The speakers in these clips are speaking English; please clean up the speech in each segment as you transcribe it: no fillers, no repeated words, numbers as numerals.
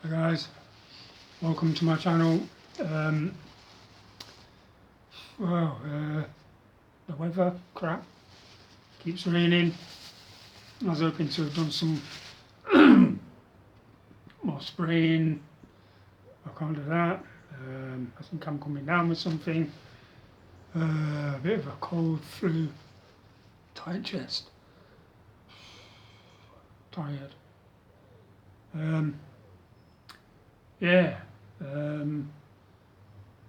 Hi guys, welcome to my channel. Well, the weather crap, keeps raining. I was hoping to have done some more spraying. I can't do that. I think I'm coming down with something. A bit of a cold, flu, tight chest, tired. Yeah.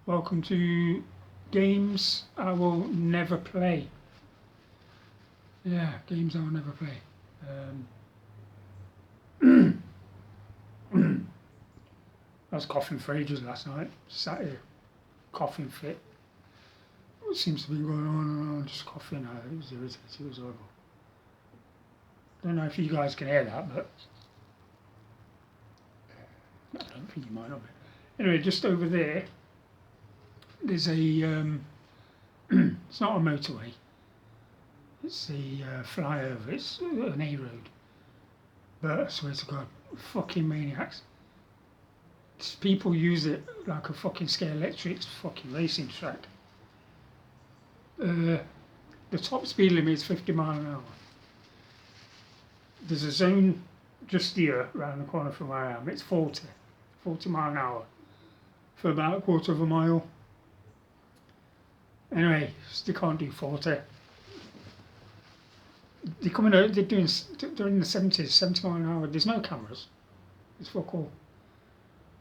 Welcome to games I will never play. Yeah, games I will never play. I was coughing for ages last night. Sat here, coughing fit. What seems to be going on and on, just coughing. It was irritating, it was horrible. Don't know if you guys can hear that, but I don't think you might not be. Anyway, just over there, there's a, it's not a motorway, it's a flyover, it's an A road. But I swear to God, fucking maniacs. People use it like a fucking scale electric fucking racing track. The top speed limit is 50 miles an hour. There's a zone just here around the corner from where I am, it's 40 miles an hour for about a quarter of a mile. Anyway, they can't do 40. They're coming out, they're in the 70s, 70 miles an hour. There's no cameras, it's fuck all.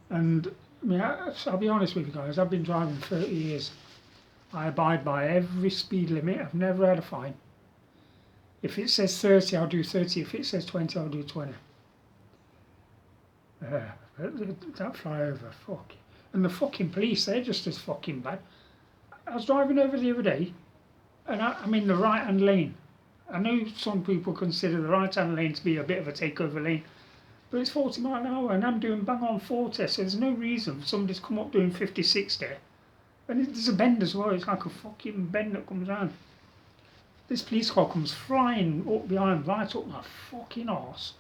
And I mean, I'll be honest with you guys, I've been driving 30 years. I abide by every speed limit, I've never had a fine. If it says 30, I'll do 30. If it says 20, I'll do 20. That flyover, fuck. And the fucking police, they're just as fucking bad. I was driving over the other day, and I'm in the right-hand lane. I know some people consider the right-hand lane to be a bit of a takeover lane, but it's 40 miles an hour, and I'm doing bang on 40, so there's no reason for somebody to come up doing 50, 60. And there's a bend as well, it's like a fucking bend that comes round. This police car comes flying up behind, right up my fucking arse,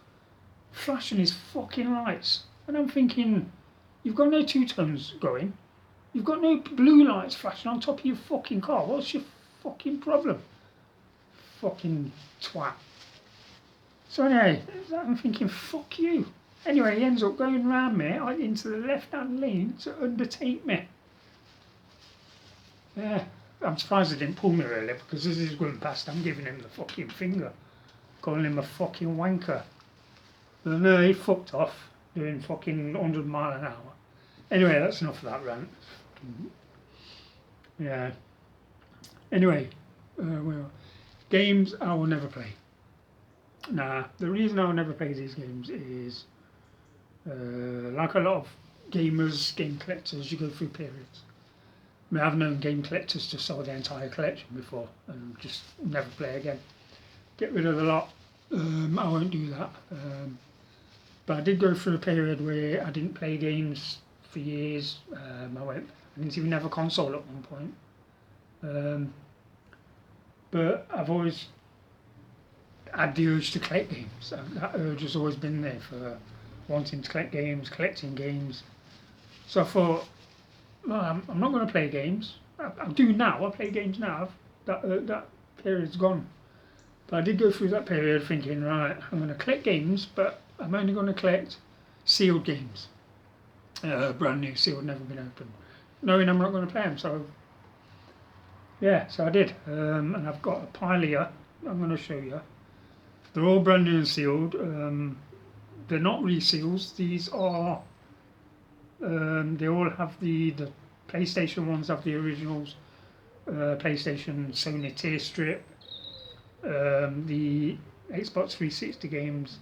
flashing his fucking lights. And I'm thinking, you've got no two-tones going, you've got no blue lights flashing on top of your fucking car, what's your fucking problem? Fucking twat. So anyway, I'm thinking, fuck you. Anyway, he ends up going round me into the left-hand lane to undertake me. Yeah, I'm surprised he didn't pull me really, because as he's going past, I'm giving him the fucking finger, calling him a fucking wanker. But no, he fucked off, doing fucking 100 miles an hour. Anyway, that's enough of that rant. Yeah. Anyway, well, games I will never play. Nah, the reason I will never play these games is, like a lot of gamers, game collectors, you go through periods. I mean, I've known game collectors to sell their entire collection before and just never play again. Get rid of the lot. I won't do that. But I did go through a period where I didn't play games for years. I didn't even have a console at one point. But I've always had the urge to collect games. That urge has always been there for wanting to collect games, collecting games. So I thought, well, I'm not going to play games. I do now. I play games now. That period's gone. But I did go through that period thinking, right, I'm going to collect games, but I'm only going to collect sealed games. Brand new, sealed, never been opened. Knowing I'm not going to play them. So, yeah, so I did. And I've got a pile here. I'm going to show you. They're all brand new and sealed. They're not reseals. These are... they all have the PlayStation ones have the originals, PlayStation Sony tier strip, the Xbox 360 games,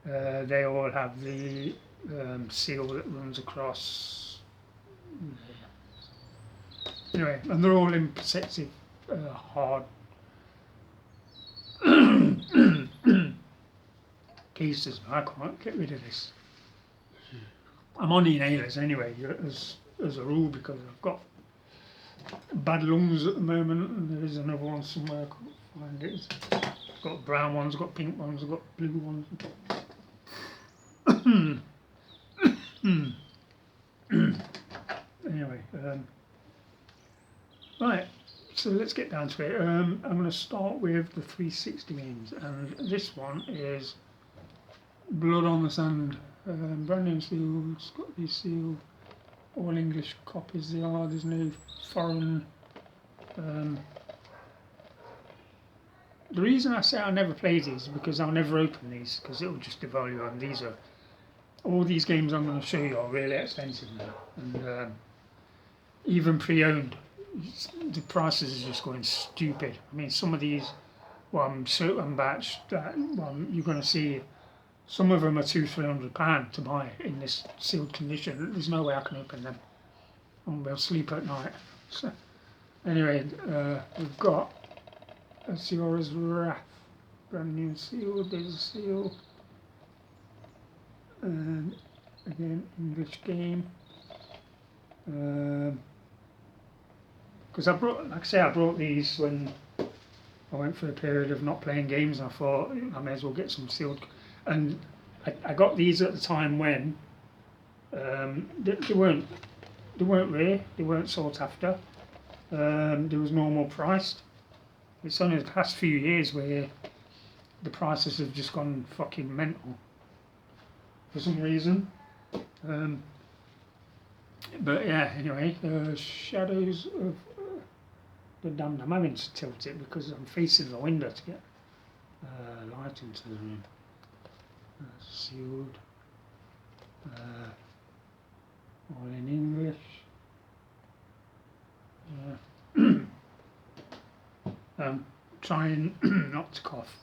they all have the seal that runs across. Anyway, and they're all in protective hard cases. I can't get rid of this. I'm on inhalers anyway, as a rule, because I've got bad lungs at the moment, and there is another one somewhere, I can't find it. I've got brown ones, I've got pink ones, I've got blue ones. Anyway, right, so let's get down to it. I'm going to start with the 360 games, and this one is Blood on the Sand. Brand new seal, Scottish seal, all English copies they are, there's no foreign. The reason I say I never play these is because I'll never open these, because it'll just devalue them. These are, all these games I'm going to show you are really expensive now, and even pre-owned, the prices are just going stupid. I mean, some of these, certain batch that you're going to see, some of them are £200-300 to buy in this sealed condition. There's no way I can open them. I won't be able to sleep at night. So, anyway, we've got Azura's Wrath, brand new seal. There's a seal, and again English game. Because I brought these when I went for a period of not playing games. I thought I may as well get some sealed, and I got these at the time when they weren't rare, they weren't sought after. They was normal priced. It's only the past few years where the prices have just gone fucking mental for some reason. But yeah, anyway, Shadows of the Damned. I'm having to tilt it because I'm facing the window to get light into the room. Sealed. All in English. Trying not to cough.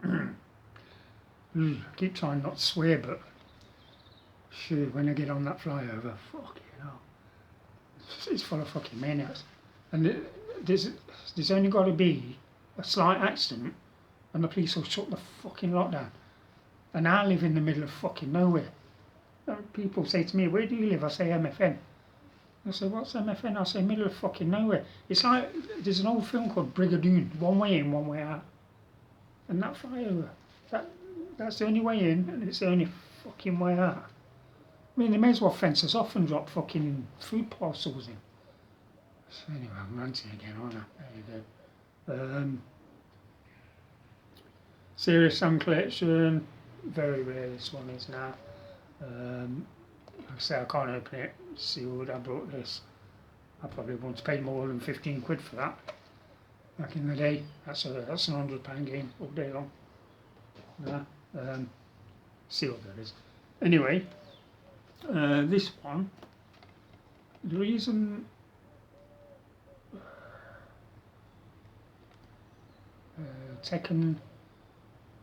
I keep trying not to swear, but shoot, when I get on that flyover, fucking hell, it's full of fucking maniacs. And there's only got to be a slight accident, and the police will shut the fucking lot down. And I live in the middle of fucking nowhere. And people say to me, "Where do you live?" I say MFN. I say, "What's MFN?" I say, "Middle of fucking nowhere." It's like there's an old film called Brigadoon, one way in, one way out. And that flyover, that's the only way in, and it's the only fucking way out. I mean, they may as well fence us off and drop fucking food parcels in. So anyway, I'm ranting again, aren't I? There you go. Serious Sam collection, very rare this one is now. Like I say, I can't open it, sealed. I brought this. I probably wouldn't pay more than 15 quid for that. Back in the day, that's an £100 game all day long. Nah, sealed that is. Anyway, this one, the reason Tekken,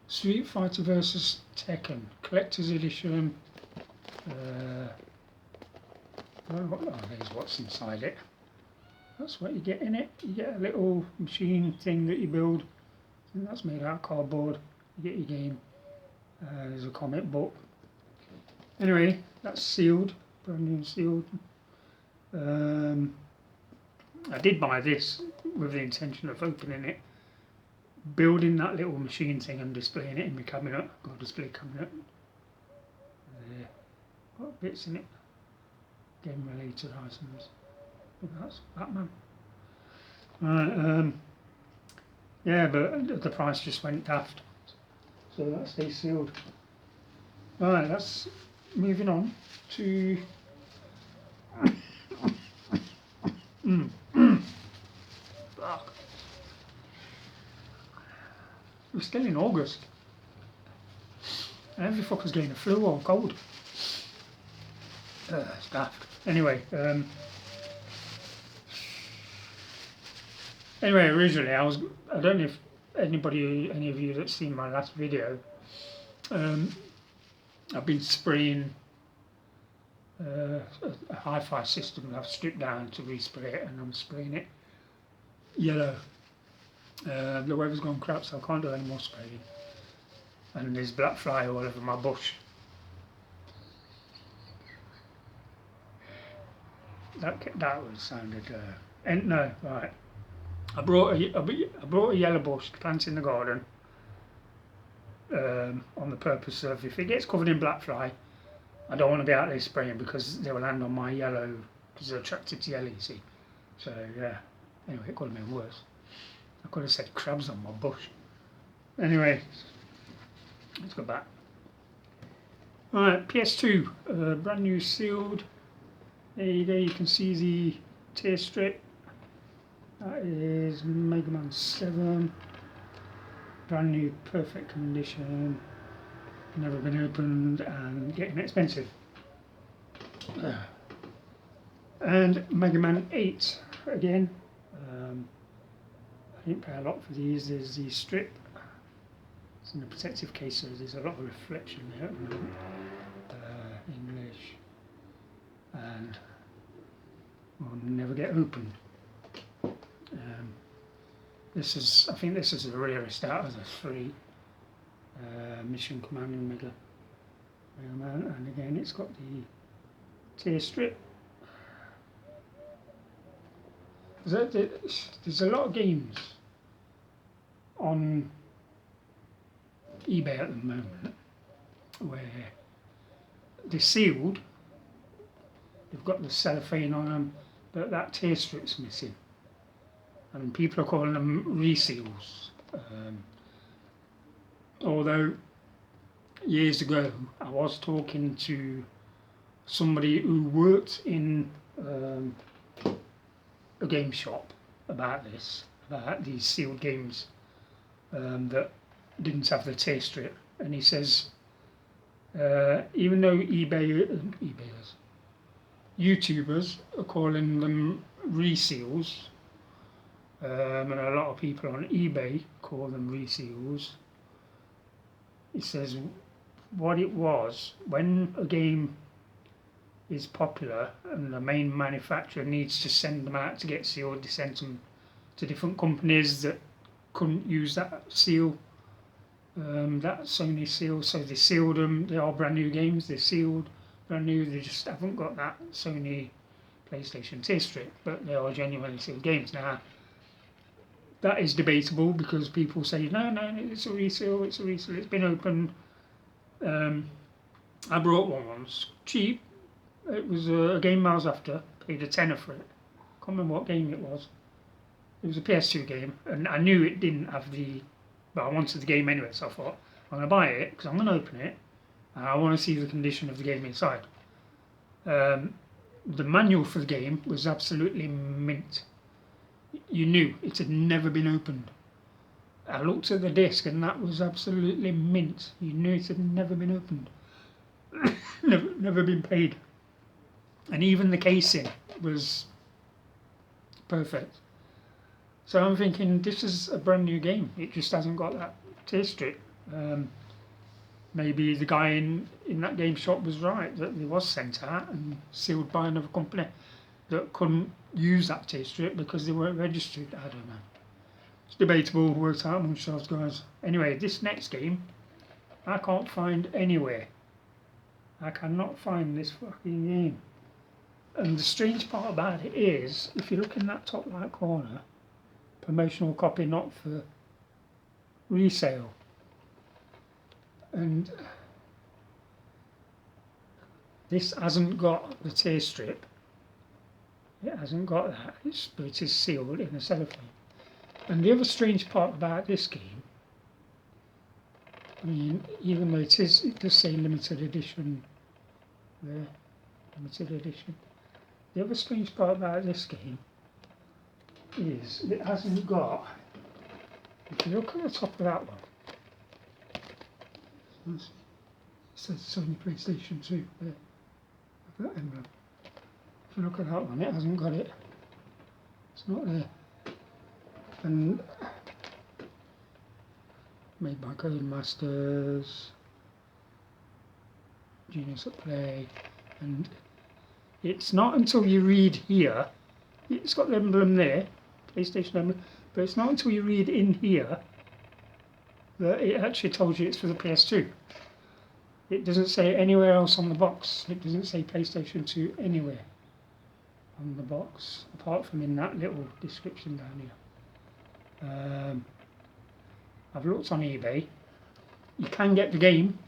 Street Fighter versus Tekken collector's edition. There's what's inside it. That's what you get in it. You get a little machine thing that you build, and that's made out of cardboard. You get your game. There's a comic book. Anyway, that's sealed, brand new sealed. I did buy this with the intention of opening it, building that little machine thing and displaying it in my cabinet. Got a display cabinet. There. Got bits in it. Game related items. But that's Batman. Right, yeah, but the price just went daft. So that stays sealed. Right, that's moving on to fuck. We're still in August. And every fucker's getting a flu or cold. It's daft. Anyway, originally I don't know if any of you that's seen my last video, I've been spraying a hi-fi system that I've stripped down to respray it, and I'm spraying it yellow. The weather's gone crap, so I can't do any more spraying. And there's black fly all over my bush. That was sounded. No, right. I brought a yellow bush to plant in the garden. On the purpose of, if it gets covered in black fly, I don't want to be out there spraying because they will land on my yellow, because they're attracted to yellow, you see. So yeah, anyway, it could have been worse. I could have said crabs on my bush. Anyway, let's go back. Alright, PS2, brand new sealed. There you go, you can see the tear strip. That is Mega Man 7. Brand new, perfect condition. Never been opened and getting expensive. And Mega Man 8 again. I didn't pay a lot for these. There's the strip. It's in a protective case, so there's a lot of reflection there. English. And will never get opened. This is, I think this is the rarest out of the three. Mission Command and Mega Man, and again it's got the tear strip. There's a lot of games on eBay at the moment where they're sealed, they've got the cellophane on them, but that tear strip's missing. And people are calling them reseals. Although years ago I was talking to somebody who worked in a game shop about this, about these sealed games that didn't have the tear strip, and he says even though YouTubers are calling them reseals, and a lot of people on eBay call them reseals, he says what it was, when a game is popular and the main manufacturer needs to send them out to get sealed, they sent them to different companies that couldn't use that seal, that Sony seal, so they sealed them. They are brand new games, they're sealed, brand new, they just haven't got that Sony PlayStation tear strip, but they are genuinely sealed games. Now, that is debatable because people say, no, it's a reseal, it's been opened. I brought one once, cheap. It was a game I was after, paid a tenner for it. Can't remember what game it was. It was a PS2 game, and I knew it didn't have but I wanted the game anyway, so I thought, I'm going to buy it, because I'm going to open it, and I want to see the condition of the game inside. The manual for the game was absolutely mint. You knew it had never been opened. I looked at the disc and that was absolutely mint. You knew it had never been opened. never been paid. And even the casing was perfect. So I'm thinking, this is a brand new game. It just hasn't got that tear strip. Maybe the guy in that game shop was right, that it was sent out and sealed by another company that couldn't use that tear strip because they weren't registered. I don't know. It's debatable, worked out amongst those guys. Anyway, this next game, I can't find anywhere. I cannot find this fucking game. And the strange part about it is, if you look in that top right corner, promotional copy not for resale. And this hasn't got the tear strip. It hasn't got that, but it is sealed in a cellophane. And the other strange part about this game, I mean, even though it does say limited edition there, limited edition. The other strange part about this game is it hasn't got, if you look at the top of that one, it says Sony PlayStation 2 there, that emblem. If you look at that one, it hasn't got it. It's not there. And made by Codemasters, Genius at Play, and it's not until you read here, it's got the emblem there, PlayStation emblem, but it's not until you read in here that it actually tells you it's for the PS2. It doesn't say anywhere else on the box. It doesn't say PlayStation 2 anywhere on the box, apart from in that little description down here. I've looked on eBay. You can get the game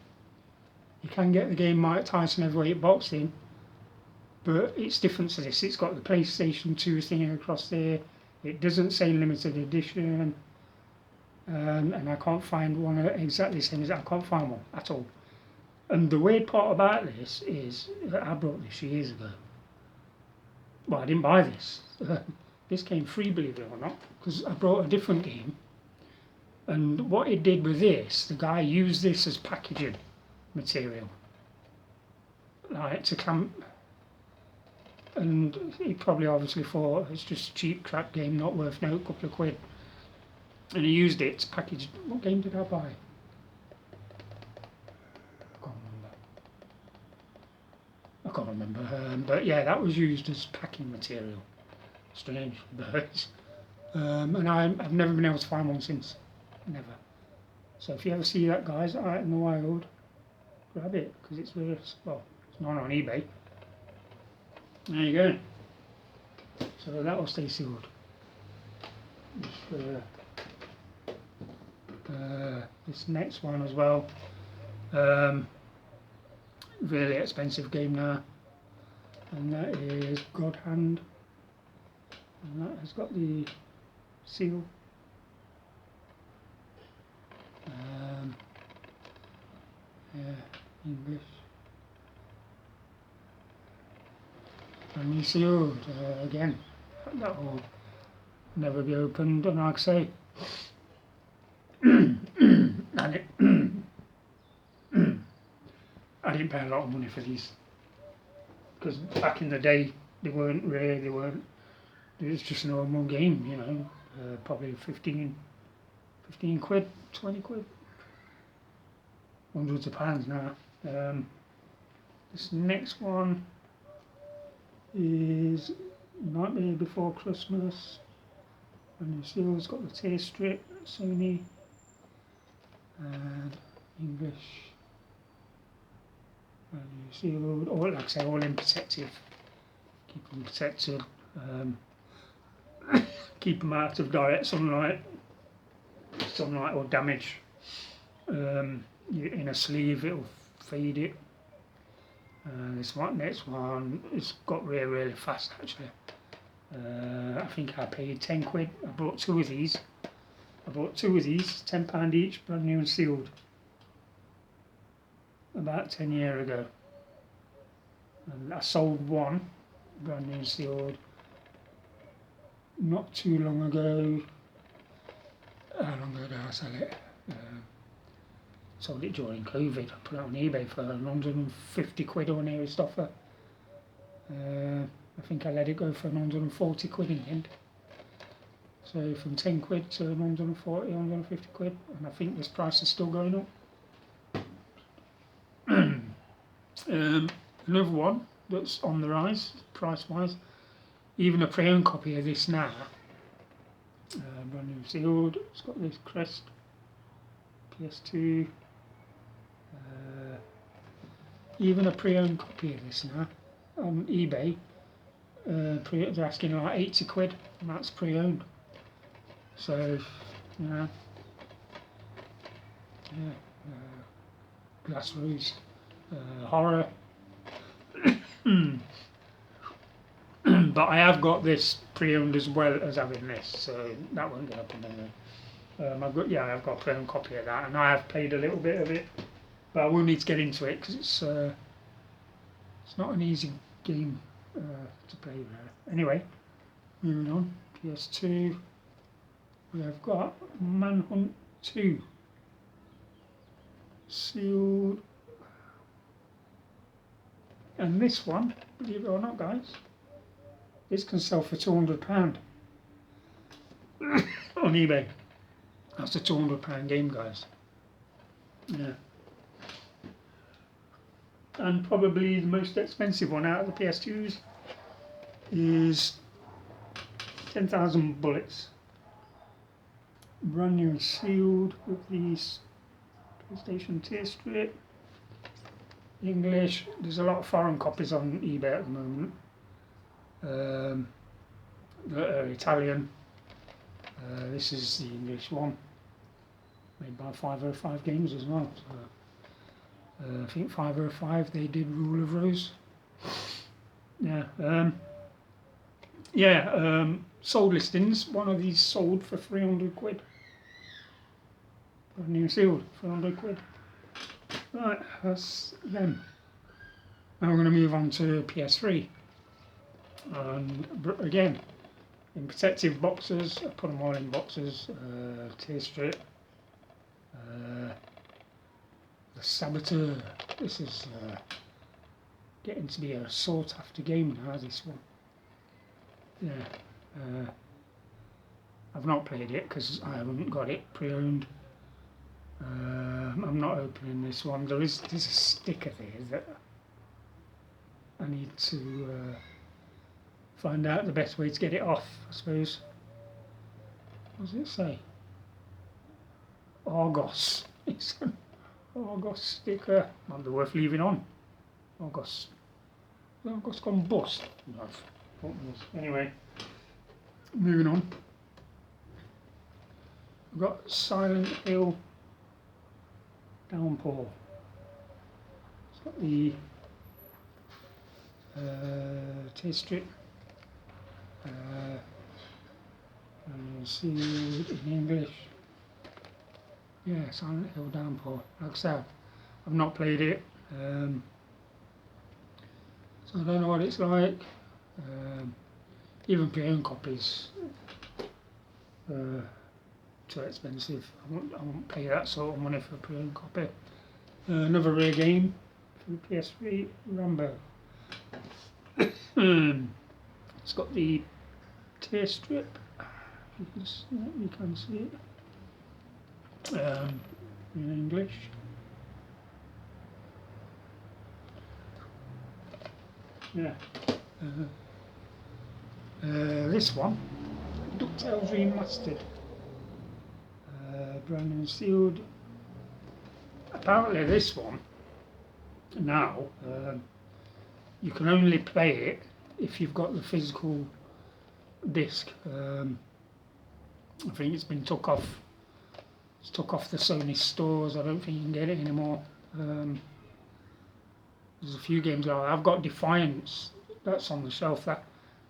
You can get the game Mike Tyson Heavyweight Boxing, but it's different to this. It's got the PlayStation 2 thing across there. It doesn't say limited edition, and I can't find one exactly the same as that. I can't find one at all. And the weird part about this is that I bought this years ago. Well, I didn't buy this. This came free, believe it or not, because I brought a different game. And what it did with this, the guy used this as packaging material, like to clamp. And he probably obviously thought it's just a cheap crap game, not worth no couple of quid. And he used it to package. What game did I buy? I can't remember. But yeah, that was used as packing material. Strange, but and I've never been able to find one since. Never. So if you ever see that, guys, out in the wild, grab it, because it's really, well, it's not on eBay. There you go. So that will stay sealed. This next one as well. Really expensive game now, and that is God Hand, and that has got the seal. Yeah, English. And sealed again. That will never be opened, and like I say, and it, I didn't pay a lot of money for these, because back in the day they weren't rare. They weren't. It was just a normal game, you know. Probably 15 quid, 20 quid, hundreds of pounds now. This next one is Nightmare Before Christmas, and the seal has got the tear strip, Sony, and English, and you seal, all, like I say, all in protective, keep them protected, keep them out of direct sunlight or damage. In a sleeve it'll fade it. This one, next one, it's got really fast actually. I think I paid 10 quid. I bought two of these, £10 each, brand new and sealed, about 10 years ago. And I sold one, brand new and sealed, not too long ago. How long ago did I sell it? Sold it during COVID. I put it on eBay for 150 quid or nearest offer. I think I let it go for 140 quid in the end. So from 10 quid to 140, 150 quid, and I think this price is still going up. Another one that's on the rise, price-wise, even a pre-owned copy of this now, brand new sealed, it's got this crest, PS2, even a pre-owned copy of this now on eBay, they're asking like 80 quid, and that's pre-owned. So, you know, yeah, grassroots, horror. But I have got this pre-owned as well as having this, so that won't get up on anyway. I've got a pre-owned copy of that, and I have played a little bit of it, but I will need to get into it because it's not an easy game to play there. Anyway, moving on, PS2, we have got Manhunt 2, sealed, and this one, believe it or not, guys, this can sell for £200 on eBay. That's a £200 game, guys. Yeah. And probably the most expensive one out of the PS2s is 10,000 Bullets. Brand new and sealed with these PlayStation tear strip. English. There's a lot of foreign copies on eBay at the moment. That are Italian. This is the English one, made by 505 Games as well. So I think 505 they did Rule of Rose. Yeah. Sold listings. One of these sold for 300 quid. Brand new sealed, 300 quid. Right, that's them. Now we're going to move on to PS3. And again, in protective boxes, I put them all in boxes. Tear strip. The Saboteur. This is getting to be a sought after game now, this one. Yeah. I've not played it because I haven't got it pre-owned. I'm not opening this one. There's a sticker there that I need to find out the best way to get it off, I suppose. What does it say? Argos. It's an Argos sticker. Might be worth leaving on. Argos. Has Argos gone bust? No. Anyway, moving on. We've got Silent Hill Downpour. It's got the tear strip. And you'll see it in English. Yeah, Silent Hill Downpour. Like I said, I've not played it, so I don't know what it's like. Even pre-owned copies too expensive. I won't pay that sort of money for a pre-owned copy. Another rare game for the PS3, Rambo. It's got the tear strip. You can see it in English. Yeah. This one, DuckTales Remastered. Brand new sealed. Apparently this one, now, you can only play it if you've got the physical disc. I think it's been took off. It's took off the Sony stores. I don't think you can get it anymore. There's a few games like that. I've got Defiance. That's on the shelf.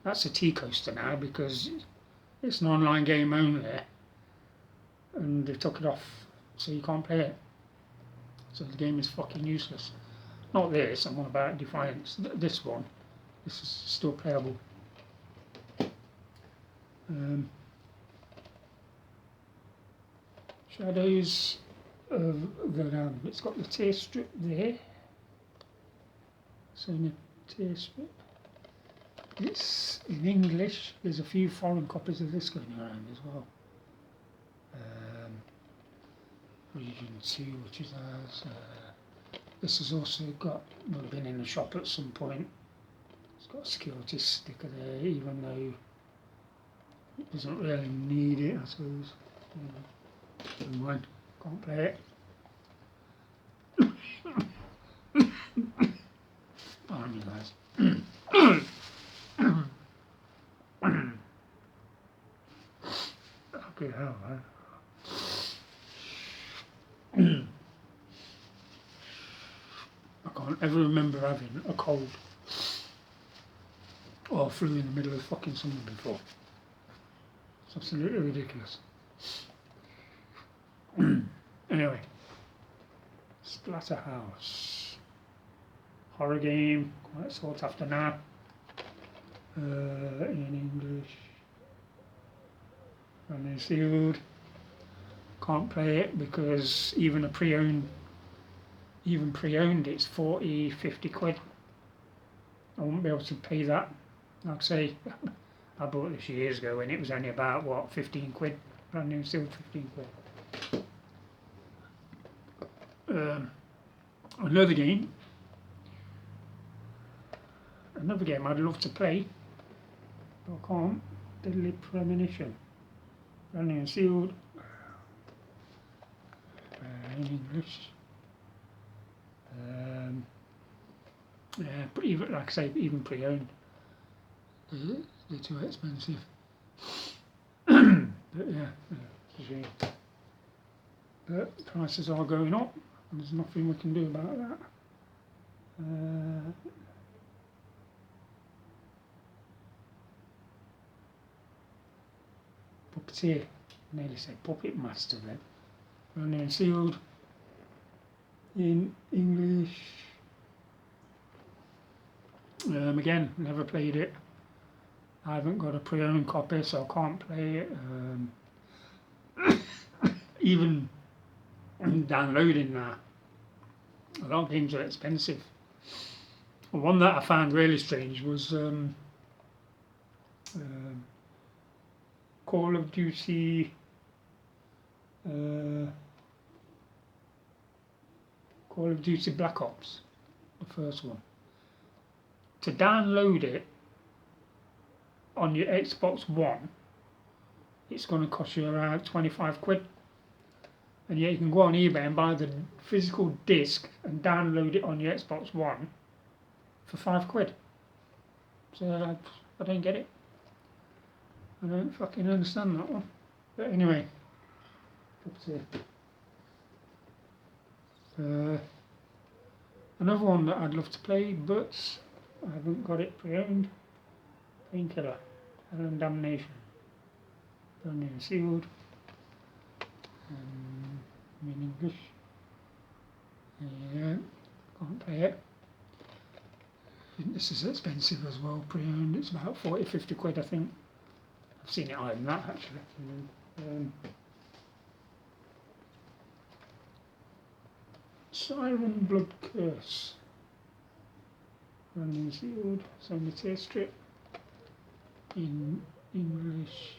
That's a T-coaster now because it's an online game only, and they took it off, so you can't play it. So the game is fucking useless. Not this. I'm on about Defiance. This one. This is still playable. Shadows of the Lamb. It's got the tear strip there. So in the tear strip. It's in English. There's a few foreign copies of this going around as well. Region 2, which is ours. This has also been in the shop at some point. It's got a security sticker there, even though it doesn't really need it, I suppose. Never mind, can't play it. Pardon me, guys. Okay, hell, man. I can't ever remember having a cold or flu in the middle of fucking summer before. It's absolutely ridiculous. Anyway, Splatterhouse. Horror game, quite sought after now. In English. And it's sealed. Can't play it because even pre-owned it's 40, 50 quid. I won't be able to pay that. Like I say, I bought this years ago and it was only about, what, 15 quid? Brand new sealed, 15 quid. Another game I'd love to play, but I can't. Deadly Premonition. Brand new sealed. In English. Yeah, but even, like I say, even pre-owned, they're too expensive. But yeah, it's a shame. But prices are going up. and there's nothing we can do about that. Puppeteer, nearly said Puppet Master then. Running and sealed in English. Again, never played it. I haven't got a pre-owned copy, so I can't play it. Even downloading that, a lot of games are expensive. One that I found really strange was Call of Duty. Call of Duty Black Ops, the first one. To download it on your Xbox One, it's going to cost you around 25 quid. And yet you can go on eBay and buy the physical disc and download it on your Xbox One for 5 quid. So I don't get it. I don't fucking understand that one. But anyway, another one that I'd love to play, but I haven't got it pre-owned. Painkiller, Hell and Damnation, brand new and sealed. In English. Yeah, can't play it. I think this is expensive as well, pre-owned. It's about 40-50 quid, I think. I've seen it higher than that actually. Siren Blood Curse, brand new and sealed. Solitaire strip in English.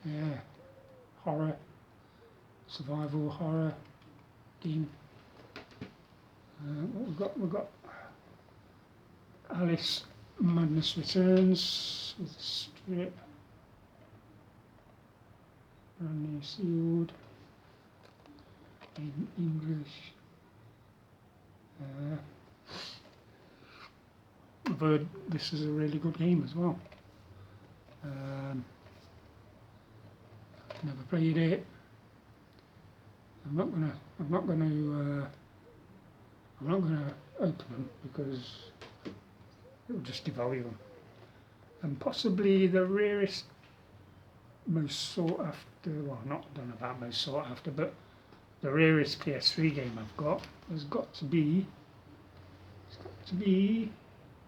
Yeah, horror. Survival horror game. What we've got Alice Madness Returns with a strip, brand new sealed in English. I've heard this is a really good game as well. Never played it. I'm not gonna open them because it'll just devalue them. And possibly the rarest, most sought after, well, not done about most sought after, but the rarest PS3 game I've got has got to be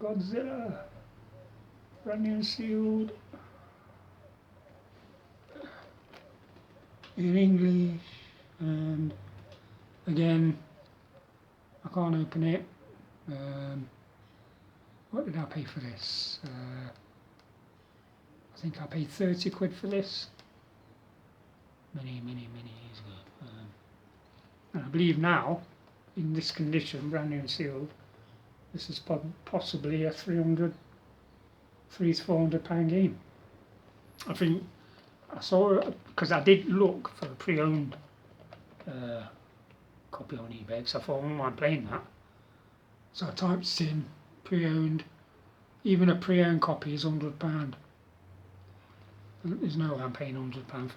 Godzilla, brand new and sealed in English. And again, I can't open it. What did I pay for this? I think I paid 30 quid for this many years ago. And I believe now, in this condition, brand new and sealed, this is possibly a £300 to £400 game. I think I saw it because I did look for a pre-owned copy on eBay, because I thought I wouldn't mind playing that. So I typed in pre-owned. Even a pre-owned copy is £100. There's no way I'm paying £100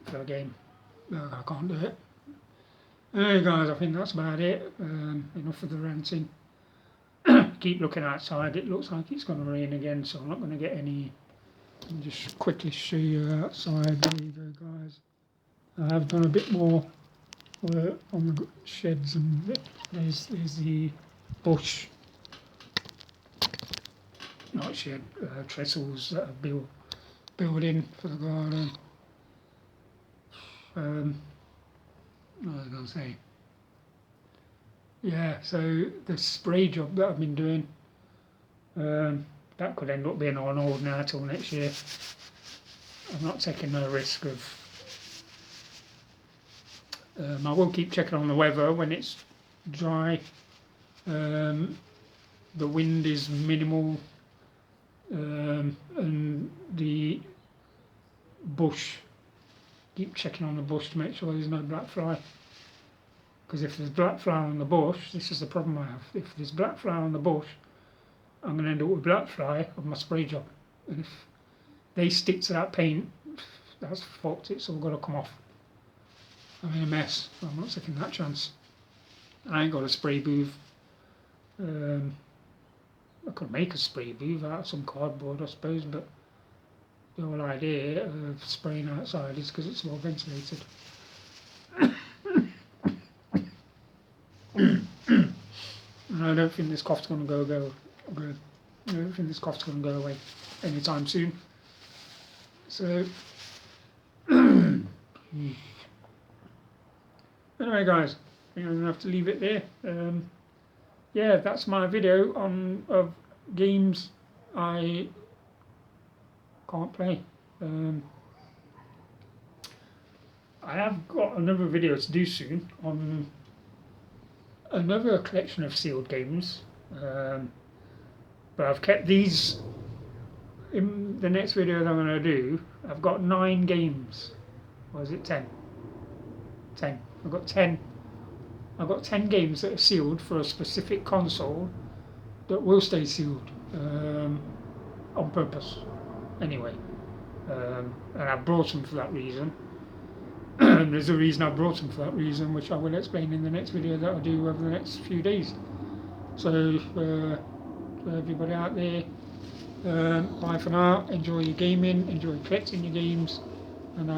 for a game. No, I can't do it. Anyway guys, I think that's about it. Enough of the ranting. Keep looking outside. It looks like it's going to rain again, so I'm not going to get any. I'll just quickly show you outside. There you go guys. I have done a bit more work on the sheds, and there's the bush, not shed, trestles that are building for the garden. What was I going to say? Yeah, so the spray job that I've been doing, that could end up being on hold now till next year. I'm not taking no risk of. I will keep checking on the weather when it's dry. The wind is minimal, and the bush. Keep checking on the bush to make sure there's no black fly. Because if there's black fly on the bush, this is the problem I have. If there's black fly on the bush, I'm going to end up with black fly on my spray job. And if they stick to that paint, that's fucked. It's all got to come off. I'm in a mess. I'm not taking that chance. I ain't got a spray booth. I could make a spray booth out of some cardboard, I suppose, but the whole idea of spraying outside is because it's well ventilated. And I don't think this cough's going to go. I don't think this cough's going to go away anytime soon. So, anyway, guys, I think I'm going to have to leave it there. Yeah, that's my video of games I can't play. I have got another video to do soon on another collection of sealed games, but I've kept these in the next video that I'm going to do. I've got 9 games, or is it 10? 10. I've got 10 games that are sealed for a specific console that will stay sealed on purpose anyway, and I've brought them for that reason. And there's a reason I brought them for that reason, which I will explain in the next video that I'll do over the next few days. So for everybody out there, bye for now. Enjoy your gaming, enjoy collecting your games,